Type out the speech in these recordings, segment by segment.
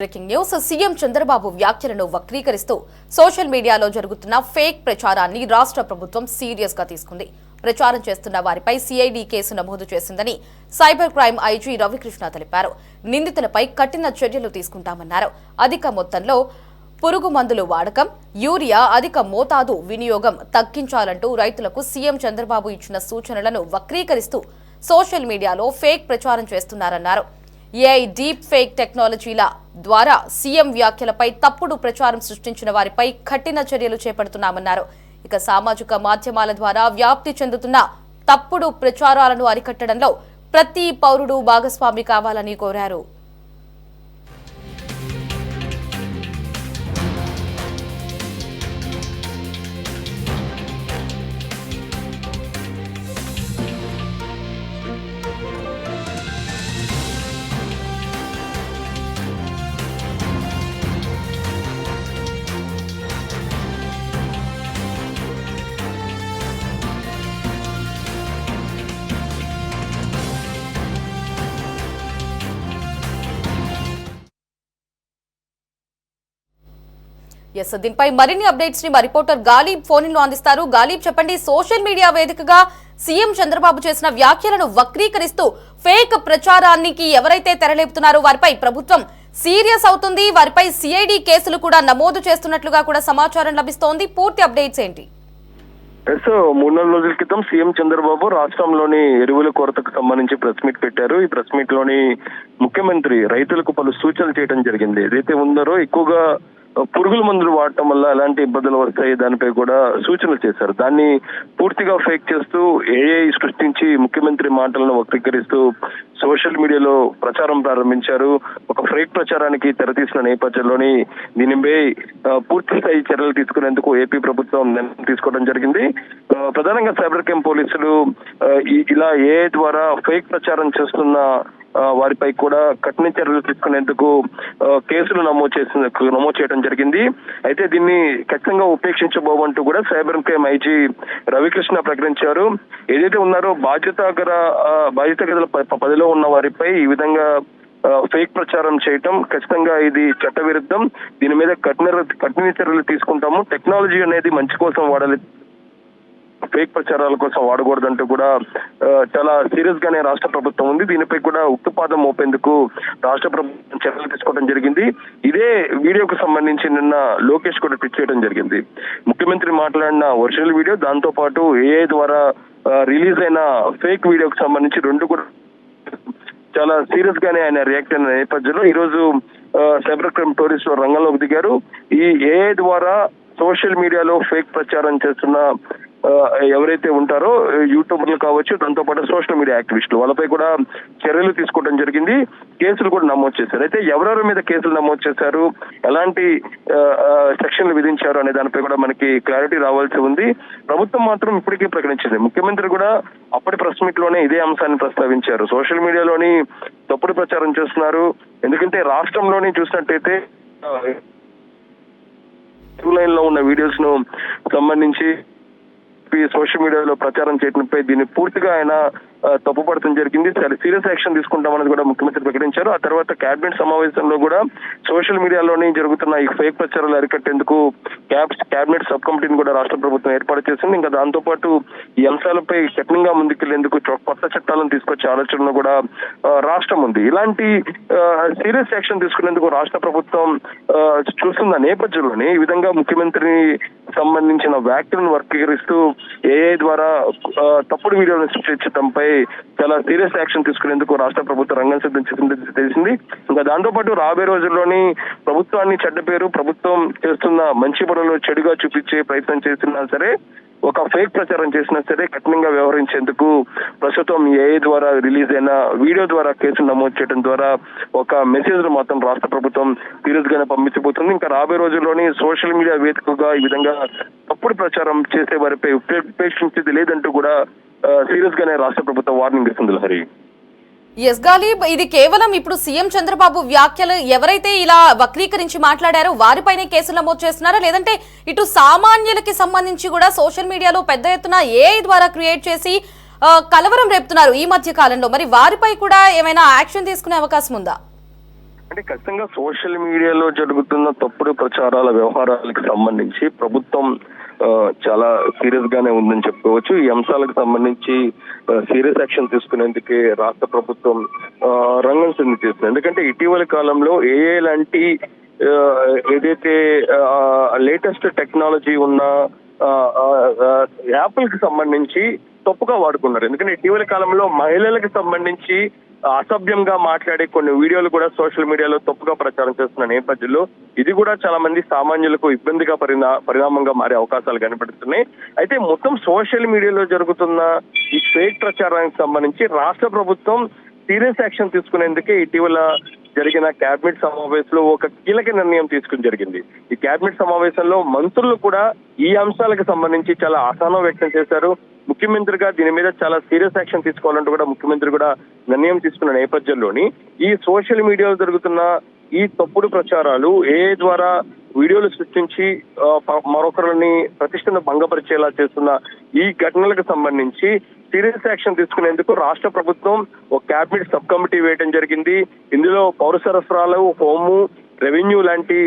Breaking news CM Chandrababu వ్యాఖ్యలను వక్రీకరిస్తూ social మీడియాలో జరుగుతున్న ఫేక్ ప్రచారాన్ని రాష్ట్ర ప్రభుత్వం సీరియస్ గా తీసుకుంది. ప్రచారం చేస్తున్న వారిపై సిఐడి కేసు నమోదు చేసిందని సైబర్ క్రైమ్ ఐజీ రవికృష్ణ తెలిపారు. నిందితులపై కఠిన చర్యలు తీసుకుంటామన్నారు. అధిక మొత్తంలో పురుగు మందులు వాడకం, యూరియా అధిక మోతాదు వినియోగం తగ్గించాలంటూ రైతులకు సీఎం చంద్రబాబు ఇచ్చిన సూచనలను వక్రీకరిస్తూ సోషల్ మీడియాలో ఫేక్ ప్రచారం చేస్తున్నారన్నారు. ఏఐ డీప్ ఫేక్ టెక్నాలజీల ద్వారా సీఎం వ్యాఖ్యలపై తప్పుడు ప్రచారం సృష్టించిన వారిపై కఠిన చర్యలు చేపడుతున్నామన్నారు. ఇక సామాజిక మాధ్యమాల ద్వారా వ్యాప్తి చెందుతున్న తప్పుడు ప్రచారాలను అరికట్టడంలో ప్రతి పౌరుడు భాగస్వామి కావాలని కోరారు. దీనిపై మరిన్ని అప్డేట్స్ ని మా రిపోర్టర్ గాలీబ్ ఫోన్ లో అందిస్తారు. గాలీబ్, చెప్పండి, సోషల్ మీడియా వేదికగా సీఎం చంద్రబాబు చేసిన వ్యాఖ్యలను వక్రీకరిస్తూ ఫేక్ ప్రచారానికి ఎవరైతే తెరలేపుతున్నారో వారిపై ప్రభుత్వం సీరియస్ అవుతుంది. వారిపై సిఐడి కేసులు కూడా నమోదు చేస్తున్నట్లుగా కూడా సమాచారం లభిస్తోంది. పూర్తి అప్డేట్స్ ఏంటి? 3 రోజుల క్రితం సీఎం చంద్రబాబు రాష్ట్రంలోని ఎరువుల కొరతకు సంబంధించి ప్రెస్ మీట్ పెట్టారు. ఈ ప్రెస్ మీట్ లోని ముఖ్యమంత్రి రైతులకు పలు సూచనలు చేయడం జరిగింది. ఏదైతే ఉందరో ఎక్కువగా పురుగుల మందులు వాడటం వల్ల ఎలాంటి ఇబ్బందులు వస్తాయి దానిపై కూడా సూచనలు చేశారు. దాన్ని పూర్తిగా ఫేక్ చేస్తూ ఏఐ సృష్టించి ముఖ్యమంత్రి మాటలను వక్రీకరిస్తూ సోషల్ మీడియాలో ప్రచారం ప్రారంభించారు. ఒక ఫేక్ ప్రచారానికి తెరతీసిన నేపథ్యంలోని దీనిపై పూర్తి స్థాయి చర్యలు తీసుకునేందుకు ఏపీ ప్రభుత్వం నిర్ణయం తీసుకోవడం జరిగింది. ప్రధానంగా సైబర్ క్రైమ్ పోలీసులు ఇలా ఏఐ ద్వారా ఫేక్ ప్రచారం చేస్తున్న వారిపై కూడా కఠిన చర్యలు తీసుకునేందుకు కేసులు నమోదు చేయడం జరిగింది. అయితే దీన్ని ఖచ్చితంగా ఉపేక్షించబోమంటూ కూడా సైబర్ క్రైమ్ ఐజీ రవికృష్ణ ప్రకటించారు. ఏదైతే ఉన్నారో బాధ్యత గల పదవిలో ఉన్న వారిపై ఈ విధంగా ఫేక్ ప్రచారం చేయటం ఖచ్చితంగా ఇది చట్ట విరుద్ధం. దీని మీద కఠిన చర్యలు తీసుకుంటాము. టెక్నాలజీ అనేది మంచి కోసం వాడాలి, ఫేక్ ప్రచారాల కోసం వాడకూడదంటూ కూడా చాలా సీరియస్ గానే రాష్ట్ర ప్రభుత్వం ఉంది. దీనిపై కూడా ఉక్కుపాదం మోపేందుకు రాష్ట్ర ప్రభుత్వం చర్యలు తీసుకోవడం జరిగింది. ఇదే వీడియోకు సంబంధించి నిన్న లోకేష్ కూడా ట్వీట్ చేయడం జరిగింది. ముఖ్యమంత్రి మాట్లాడిన ఒరిజినల్ వీడియో, దాంతో పాటు ఏఐ ద్వారా రిలీజ్ అయిన ఫేక్ వీడియోకి సంబంధించి రెండు కూడా చాలా సీరియస్ గానే ఆయన రియాక్ట్ అయిన నేపథ్యంలో ఈ రోజు సైబర్ క్రైమ్ పోలీసులు రంగంలోకి దిగారు. ఈ ఏఐ ద్వారా సోషల్ మీడియాలో ఫేక్ ప్రచారం చేస్తున్న ఎవరైతే ఉంటారో యూట్యూబర్లు కావచ్చు, దాంతో పాటు సోషల్ మీడియా యాక్టివిస్టులు, వాళ్ళపై కూడా చర్యలు తీసుకోవడం జరిగింది. కేసులు కూడా నమోదు చేశారు. అయితే ఎవరెవరి మీద కేసులు నమోదు చేశారు, ఎలాంటి సెక్షన్లు విధించారు అనే దానిపై కూడా మనకి క్లారిటీ రావాల్సి ఉంది. ప్రభుత్వం మాత్రం ఇప్పటికీ ప్రకటించింది. ముఖ్యమంత్రి కూడా అప్పటి ప్రెస్ మీట్ లోనే ఇదే అంశాన్ని ప్రస్తావించారు. సోషల్ మీడియాలోని తప్పుడు ప్రచారం చేస్తున్నారు. ఎందుకంటే రాష్ట్రంలోని చూసినట్టయితే లైన్ లో ఉన్న వీడియోస్ ను సంబంధించి సోషల్ మీడియాలో ప్రచారం చేయడంపై దీన్ని పూర్తిగా ఆయన తప్పుపడటం జరిగింది. చాలా సీరియస్ యాక్షన్ తీసుకుంటామని కూడా ముఖ్యమంత్రి ప్రకటించారు. ఆ తర్వాత కేబినెట్ సమావేశంలో కూడా సోషల్ మీడియాలోని జరుగుతున్న ఈ ఫేక్ ప్రచారాలు అరికట్టేందుకు కేబినెట్ సబ్ కమిటీని కూడా రాష్ట్ర ప్రభుత్వం ఏర్పాటు చేసింది. ఇంకా దాంతో పాటు ఈ అంశాలపై కఠినంగా ముందుకెళ్లేందుకు కొత్త చట్టాలను తీసుకొచ్చే ఆలోచనలు కూడా రాష్ట్రం ఉంది. ఇలాంటి సీరియస్ యాక్షన్ తీసుకునేందుకు రాష్ట్ర ప్రభుత్వం చూస్తున్న నేపథ్యంలోనే ఈ విధంగా ముఖ్యమంత్రిని సంబంధించిన వ్యాఖ్యలను వర్గీకరిస్తూ ఏఐ ద్వారా తప్పుడు వీడియోలను సృష్టించడంపై చాలా సీరియస్ యాక్షన్ తీసుకునేందుకు రాష్ట్ర ప్రభుత్వం రంగం సిద్ధం చేసింది తెలిసింది. ఇంకా దాంతో పాటు రాబోయే రోజుల్లోని ప్రభుత్వాన్ని చెడ్డ పేరు, ప్రభుత్వం చేస్తున్న మంచి పనులు చెడుగా చూపించే ప్రయత్నం చేసినా సరే, ఒక ఫేక్ ప్రచారం చేసినా సరే కఠినంగా వ్యవహరించేందుకు ప్రస్తుతం ఏఐ ద్వారా రిలీజ్ అయిన వీడియో ద్వారా కేసులు నమోదు చేయడం ద్వారా ఒక మెసేజ్ ను మాత్రం రాష్ట్ర ప్రభుత్వం సీరియస్ గానే పంపించబోతుంది. ఇంకా రాబోయే రోజుల్లోని సోషల్ మీడియా వేదికగా ఈ విధంగా తప్పుడు ప్రచారం చేసే వారిపై ఉపేక్షించేది లేదంటూ కూడా సీరియస్ గానే రాష్ట్ర ప్రభుత్వం వార్నింగ్ ఇస్తుంది. లహరి, ఎస్ గాలీబ్, ఇది కేవలం ఇప్పుడు సీఎం చంద్రబాబు వ్యాఖ్యలు ఎవరైతే ఇలా వక్రీకరించి మాట్లాడారో వారిపైనే కేసులు నమోదు చేస్తున్నారా, లేదంటే ఇటు సామాన్యులకి సంబంధించి కూడా సోషల్ మీడియాలో పెద్ద ఎత్తున ఏఐ ద్వారా క్రియేట్ చేసి కలవరం రేపుతున్నారు ఈ మధ్య కాలంలో. మరి వారిపై కూడా ఏమైనా యాక్షన్ తీసుకునే అవకాశం ఉందా? అంటే ఖచ్చితంగా సోషల్ మీడియాలో జరుగుతున్న తప్పుడు ప్రచారాల వ్యవహారాలకు సంబంధించి ప్రభుత్వం చాలా సీరియస్ గానే ఉందని చెప్పుకోవచ్చు. ఈ అంశాలకు సంబంధించి సీరియస్ యాక్షన్ తీసుకునేందుకే రాష్ట్ర ప్రభుత్వం రంగం సిద్ధం చేస్తుంది. ఎందుకంటే ఇటీవల కాలంలో ఏఏ లాంటి ఏదైతే లేటెస్ట్ టెక్నాలజీ ఉన్న యాప్లకు సంబంధించి తప్పుగా వాడుకున్నారు. ఎందుకంటే ఇటీవల కాలంలో మహిళలకు సంబంధించి అసభ్యంగా మాట్లాడే కొన్ని వీడియోలు కూడా సోషల్ మీడియాలో తప్పుగా ప్రచారం చేస్తున్న నేపథ్యంలో ఇది కూడా చాలా మంది సామాన్యులకు ఇబ్బందిగా పరిణామంగా మారే అవకాశాలు కనపడుతున్నాయి. అయితే మొత్తం సోషల్ మీడియాలో జరుగుతున్న ఈ ఫేక్ ప్రచారానికి సంబంధించి రాష్ట్ర ప్రభుత్వం సీరియస్ యాక్షన్ తీసుకునేందుకే ఇటీవల జరిగిన కేబినెట్ సమావేశంలో ఒక కీలక నిర్ణయం తీసుకుని జరిగింది. ఈ కేబినెట్ సమావేశంలో మంత్రులు కూడా ఈ అంశాలకు సంబంధించి చాలా అసహనం వ్యక్తం చేశారు. ముఖ్యమంత్రిగా దీని మీద చాలా సీరియస్ యాక్షన్ తీసుకోవాలంటూ కూడా ముఖ్యమంత్రి కూడా నిర్ణయం తీసుకున్న నేపథ్యంలోని ఈ సోషల్ మీడియాలో జరుగుతున్న ఈ తప్పుడు ప్రచారాలు ఏఐ ద్వారా వీడియోలు సృష్టించి మరొకరిని ప్రతిష్టను భంగపరిచేలా చేస్తున్న ఈ ఘటనలకు సంబంధించి సీరియస్ యాక్షన్ తీసుకునేందుకు రాష్ట్ర ప్రభుత్వం ఒక కేబినెట్ సబ్ కమిటీ వేయడం జరిగింది. ఇందులో పౌర సరఫరాలు, హోము, రెవెన్యూ లాంటి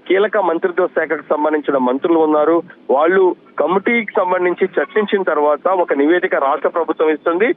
కీలక మంత్రిత్వ శాఖకు సంబంధించిన మంత్రులు ఉన్నారు. వాళ్ళు కమిటీకి సంబంధించి చర్చించిన తర్వాత ఒక నివేదిక రాష్ట్ర ప్రభుత్వం ఇస్తుంది.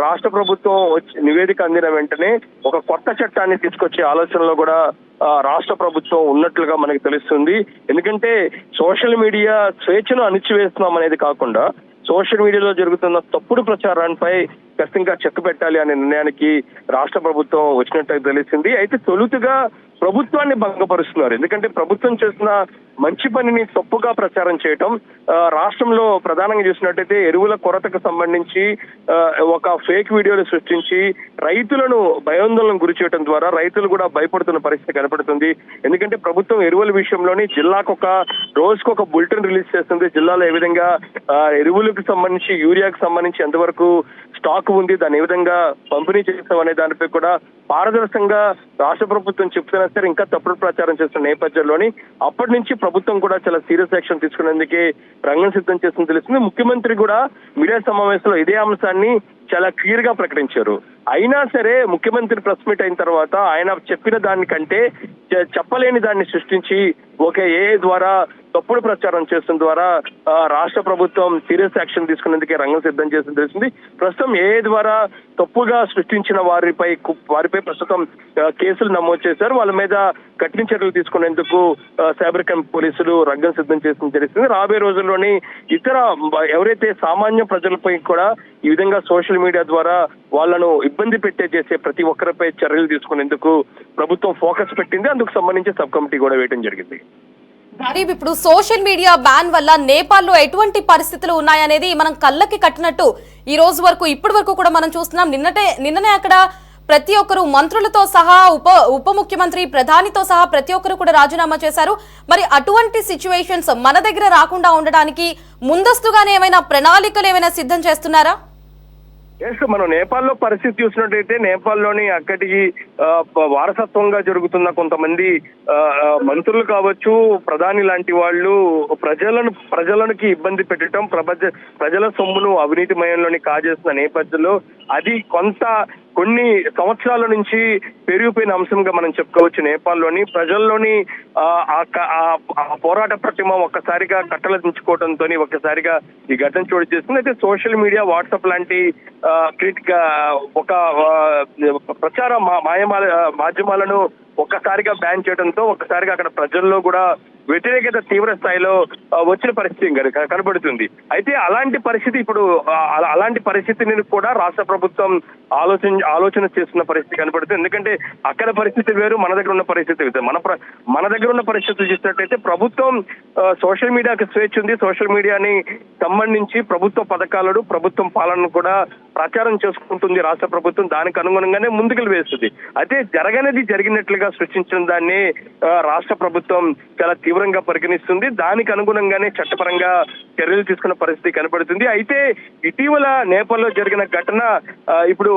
రాష్ట్ర ప్రభుత్వం నివేదిక అందిన వెంటనే ఒక కొత్త చట్టాన్ని తీసుకొచ్చే ఆలోచనలో కూడా రాష్ట్ర ప్రభుత్వం ఉన్నట్లుగా మనకు తెలుస్తుంది. ఎందుకంటే సోషల్ మీడియా స్వేచ్ఛను అణిచివేస్తున్నాం అనేది కాకుండా సోషల్ మీడియాలో జరుగుతున్న తప్పుడు ప్రచారాలపై ఖచ్చితంగా చెక్ పెట్టాలి అనే నిర్ణయానికి రాష్ట్ర ప్రభుత్వం వచ్చినట్టు తెలిసింది. అయితే తొలుతుగా ప్రభుత్వాన్ని భంగపరుస్తున్నారు. ఎందుకంటే ప్రభుత్వం చేసిన మంచి పనిని తప్పుగా ప్రచారం చేయటం, రాష్ట్రంలో ప్రధానంగా చూసినట్టయితే ఎరువుల కొరతకు సంబంధించి ఒక ఫేక్ వీడియోలు సృష్టించి రైతులను భయాందోళనకు గురి చేయడం ద్వారా రైతులు కూడా భయపడుతున్న పరిస్థితి కనపడుతుంది. ఎందుకంటే ప్రభుత్వం ఎరువుల విషయంలోని జిల్లాకు రోజుకు ఒక బులెటిన్ రిలీజ్ చేస్తుంది. జిల్లాలో ఏ విధంగా ఎరువులకు సంబంధించి, యూరియాకు సంబంధించి ఎంతవరకు స్టాక్ ఉంది, దాన్ని ఏ విధంగా పంపిణీ చేస్తాం అనే దానిపై కూడా పారదర్శకంగా రాష్ట్ర ప్రభుత్వం చెప్తున్నా సరే ఇంకా తప్పుడు ప్రచారం చేస్తున్న నేపథ్యంలోని అప్పటి నుంచి ప్రభుత్వం కూడా చాలా సీరియస్ యాక్షన్ తీసుకునేందుకే రంగం సిద్ధం చేస్తుందని తెలుస్తుంది. ముఖ్యమంత్రి కూడా మీడియా సమావేశంలో ఇదే అంశాన్ని చాలా క్లియర్ గా ప్రకటించారు. అయినా సరే ముఖ్యమంత్రి ప్రెస్ మీట్ అయిన తర్వాత ఆయన చెప్పిన దానికంటే చెప్పలేని దాన్ని సృష్టించి ఒక ఏఐ ద్వారా తప్పుడు ప్రచారం చేసిన ద్వారా రాష్ట్ర ప్రభుత్వం సీరియస్ యాక్షన్ తీసుకునేందుకే రంగం సిద్ధం చేసింది తెలిసింది. ప్రస్తుతం ఏఐ ద్వారా తప్పుగా సృష్టించిన వారిపై ప్రస్తుతం కేసులు నమోదు చేశారు. వాళ్ళ మీద కఠిన చర్యలు తీసుకునేందుకు సైబర్ క్రైమ్ పోలీసులు రంగం సిద్ధం చేసింది తెలిసింది. రాబోయే రోజుల్లోని ఇతర ఎవరైతే సామాన్య ప్రజలపై కూడా ఈ విధంగా సోషల్ మీడియా ద్వారా వాళ్ళను ఇబ్బంది చేసే ప్రతి ఒక్కరిపై చర్యలు తీసుకునేందుకు ప్రభుత్వం ఫోకస్ పెట్టింది. అందుకు సంబంధించి సబ్ కమిటీ కూడా వేయడం జరిగింది. గరీబ్, ఇప్పుడు సోషల్ మీడియా బ్యాన్ వల్ల నేపాల్లో ఎటువంటి పరిస్థితులు ఉన్నాయనేది మనం కళ్ళకి కట్టినట్టు ఈ రోజు వరకు ఇప్పటి వరకు కూడా మనం చూస్తున్నాం. నిన్ననే అక్కడ ప్రతి ఒక్కరు మంత్రులతో సహా ఉప ముఖ్యమంత్రి, ప్రధానితో సహా ప్రతి ఒక్కరు కూడా రాజీనామా చేశారు. మరి అటువంటి సిచ్యువేషన్స్ మన దగ్గర రాకుండా ఉండడానికి ముందస్తుగానే ఏమైనా ప్రణాళికలు ఏమైనా సిద్ధం చేస్తున్నారా? మనం నేపాల్లో పరిస్థితి చూసినట్టయితే నేపాల్లోని అక్కడికి వారసత్వంగా జరుగుతున్న కొంతమంది మంత్రులు కావచ్చు, ప్రధాని లాంటి వాళ్ళు ప్రజలకి ఇబ్బంది పెట్టడం, ప్రజల సొమ్మును అవినీతిమయంలోని కాజేస్తున్న నేపథ్యంలో అది కొన్ని సంవత్సరాల నుంచి పెరిగిపోయిన అంశంగా మనం చెప్పుకోవచ్చు. నేపాల్లోని ప్రజల్లోని పోరాట ప్రతిమ ఒక్కసారిగా కట్టలు దించుకోవడంతో ఒక్కసారిగా ఈ ఘటన చోటు చేస్తుంది. అయితే సోషల్ మీడియా, వాట్సాప్ లాంటి ఒక ప్రచార మాధ్యమాలను ఒక్కసారిగా బ్యాన్ చేయడంతో ఒక్కసారిగా అక్కడ ప్రజల్లో కూడా వ్యతిరేకత తీవ్ర స్థాయిలో వచ్చిన పరిస్థితి కనబడుతుంది. అయితే అలాంటి పరిస్థితిని కూడా రాష్ట్ర ప్రభుత్వం ఆలోచన చేస్తున్న పరిస్థితి కనబడుతుంది. ఎందుకంటే అక్కడ పరిస్థితి వేరు, మన దగ్గర ఉన్న పరిస్థితి వేరు. మన దగ్గర ఉన్న పరిస్థితులు చూసినట్టయితే ప్రభుత్వం సోషల్ మీడియాకి స్వేచ్ఛ ఉంది. సోషల్ మీడియాని సంబంధించి ప్రభుత్వ పథకాలను, ప్రభుత్వం పాలనను కూడా ప్రచారం చేసుకుంటుంది రాష్ట్ర ప్రభుత్వం. దానికి అనుగుణంగానే ముందుకు వేస్తుంది. అయితే జరగనిది జరిగినట్లుగా సృష్టించిన దాన్ని రాష్ట్ర ప్రభుత్వం చాలా తీవ్రంగా పరిగణిస్తుంది. దానికి అనుగుణంగానే చట్టపరంగా చర్యలు తీసుకున్న పరిస్థితి కనబడుతుంది. అయితే ఇటీవల నేపాల్లో జరిగిన ఘటన ఇప్పుడు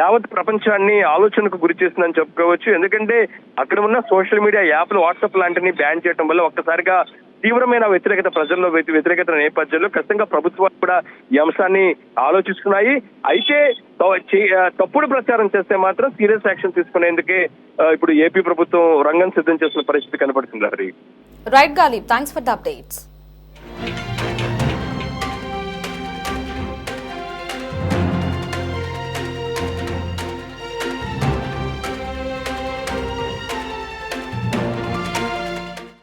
యావత్ ప్రపంచాన్ని ఆలోచనకు గురి చేస్తుందని చెప్పుకోవచ్చు. ఎందుకంటే అక్కడ ఉన్న సోషల్ మీడియా యాప్లు, వాట్సాప్ లాంటిని బ్యాన్ చేయడం వల్ల ఒక్కసారిగా తీవ్రమైన వ్యతిరేకత ప్రజల్లో వ్యతిరేకత నేపథ్యంలో ఖచ్చితంగా ప్రభుత్వాలు కూడా ఈ అంశాన్ని ఆలోచిస్తున్నాయి. అయితే తప్పుడు ప్రచారం చేస్తే మాత్రం సీరియస్ యాక్షన్ తీసుకునేందుకే ఇప్పుడు ఏపీ ప్రభుత్వం రంగం సిద్ధం చేస్తున్న పరిస్థితి కనపడుతుంది. Right Ghalib, thanks for the updates.